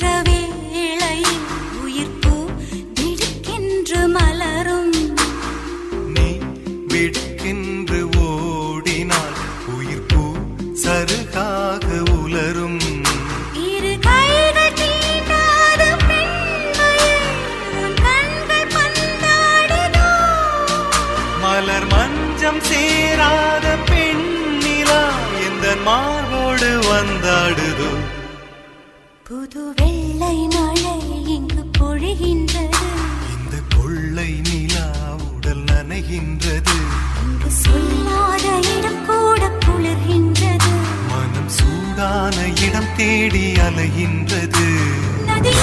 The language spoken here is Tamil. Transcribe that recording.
வேளையில் உயிர்ப்பு திடுக்கென்று மலரும். நீ விடுக்கென்று ஓடினால் உயிர்ப்பு சருகாக உலரும். இரு கைகள் தீண்டாத பெண்மையை உன் கண்கள் பந்தாடுதோ. மலர் மஞ்சம் சேராத பெண்ணிலா எந்த மார்போடு வந்தாடுதோ. புது வெள்ளை மழை இங்கு பொழிகின்றது. இந்த கொள்ளை நிலா உடல் நனைகின்றது. இங்கு சொல்லாத இடம் கூட குளிர்கின்றது. மனம் சூடான இடம் தேடி அலைகின்றது. நதி